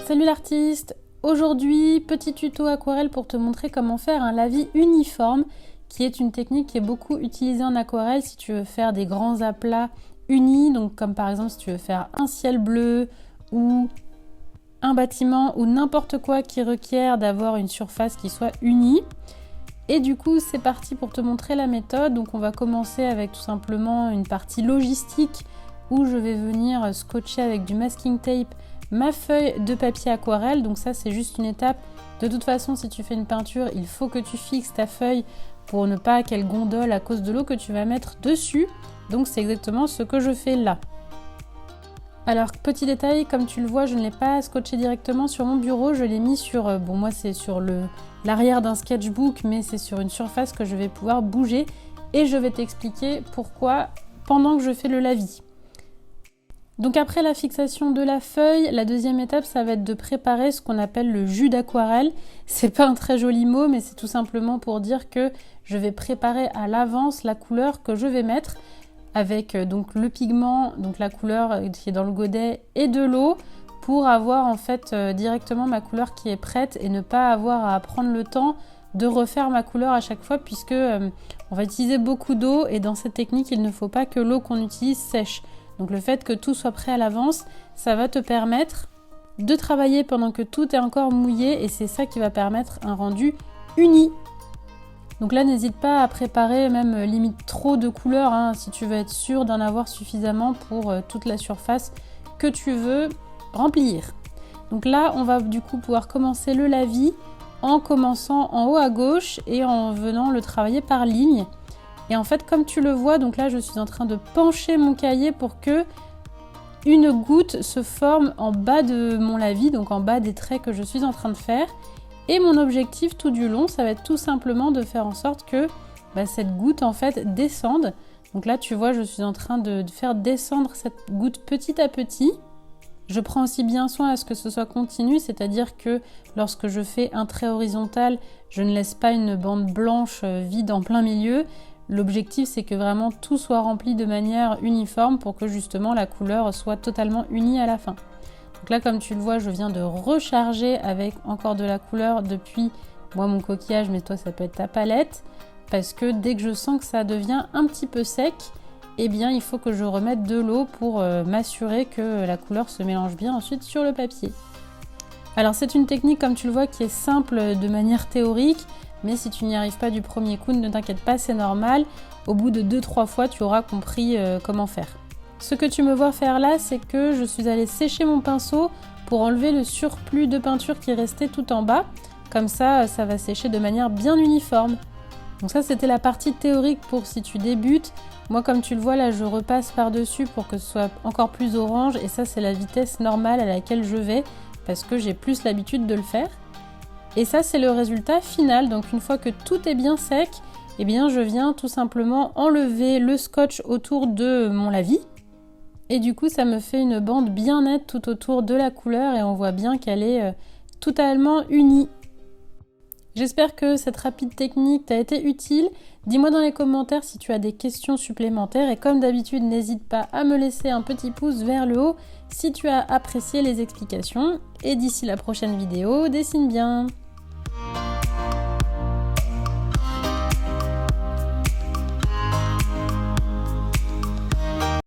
Salut l'artiste! Aujourd'hui, petit tuto aquarelle pour te montrer comment faire un lavis uniforme, qui est une technique qui est beaucoup utilisée en aquarelle si tu veux faire des grands aplats unis, donc comme par exemple si tu veux faire un ciel bleu ou un bâtiment ou n'importe quoi qui requiert d'avoir une surface qui soit unie. Et du coup, c'est parti pour te montrer la méthode. Donc on va commencer avec tout simplement une partie logistique où je vais venir scotcher avec du masking tape ma feuille de papier aquarelle. Donc ça, c'est juste une étape. De toute façon, si tu fais une peinture, il faut que tu fixes ta feuille pour ne pas qu'elle gondole à cause de l'eau que tu vas mettre dessus. Donc c'est exactement ce que je fais là. Alors, petit détail, comme tu le vois, je ne l'ai pas scotché directement sur mon bureau. Je l'ai mis sur, bon moi c'est sur l'arrière d'un sketchbook, mais c'est sur une surface que je vais pouvoir bouger. Et je vais t'expliquer pourquoi pendant que je fais le lavis. Donc après la fixation de la feuille, la deuxième étape, ça va être de préparer ce qu'on appelle le jus d'aquarelle. C'est pas un très joli mot, mais c'est tout simplement pour dire que je vais préparer à l'avance la couleur que je vais mettre avec donc le pigment, donc la couleur qui est dans le godet et de l'eau pour avoir en fait directement ma couleur qui est prête et ne pas avoir à prendre le temps de refaire ma couleur à chaque fois puisque on va utiliser beaucoup d'eau et dans cette technique, il ne faut pas que l'eau qu'on utilise sèche. Donc le fait que tout soit prêt à l'avance, ça va te permettre de travailler pendant que tout est encore mouillé et c'est ça qui va permettre un rendu uni. Donc là, n'hésite pas à préparer même limite trop de couleurs hein, si tu veux être sûr d'en avoir suffisamment pour toute la surface que tu veux remplir. Donc là, on va du coup pouvoir commencer le lavis en commençant en haut à gauche et en venant le travailler par ligne. Et en fait, comme tu le vois, donc là, je suis en train de pencher mon cahier pour que une goutte se forme en bas de mon lavis, donc en bas des traits que je suis en train de faire. Et mon objectif tout du long, ça va être tout simplement de faire en sorte que cette goutte en fait descende. Donc là, tu vois, je suis en train de faire descendre cette goutte petit à petit. Je prends aussi bien soin à ce que ce soit continu, c'est-à-dire que lorsque je fais un trait horizontal, je ne laisse pas une bande blanche vide en plein milieu. L'objectif, c'est que vraiment tout soit rempli de manière uniforme pour que justement la couleur soit totalement unie à la fin. Donc là, comme tu le vois, je viens de recharger avec encore de la couleur depuis moi mon coquillage, mais toi ça peut être ta palette, parce que dès que je sens que ça devient un petit peu sec, eh bien il faut que je remette de l'eau pour m'assurer que la couleur se mélange bien ensuite sur le papier. Alors c'est une technique, comme tu le vois, qui est simple de manière théorique, mais si tu n'y arrives pas du premier coup, ne t'inquiète pas, c'est normal. Au bout de 2-3 fois, tu auras compris comment faire. Ce que tu me vois faire là, c'est que je suis allée sécher mon pinceau pour enlever le surplus de peinture qui restait tout en bas. Comme ça, ça va sécher de manière bien uniforme. Donc ça, c'était la partie théorique pour si tu débutes. Moi, comme tu le vois, là, je repasse par-dessus pour que ce soit encore plus orange. Et ça, c'est la vitesse normale à laquelle je vais parce que j'ai plus l'habitude de le faire. Et ça, c'est le résultat final. Donc une fois que tout est bien sec, eh bien, je viens tout simplement enlever le scotch autour de mon lavis. Et du coup, ça me fait une bande bien nette tout autour de la couleur et on voit bien qu'elle est totalement unie. J'espère que cette rapide technique t'a été utile. Dis-moi dans les commentaires si tu as des questions supplémentaires et comme d'habitude, n'hésite pas à me laisser un petit pouce vers le haut si tu as apprécié les explications. Et d'ici la prochaine vidéo, dessine bien!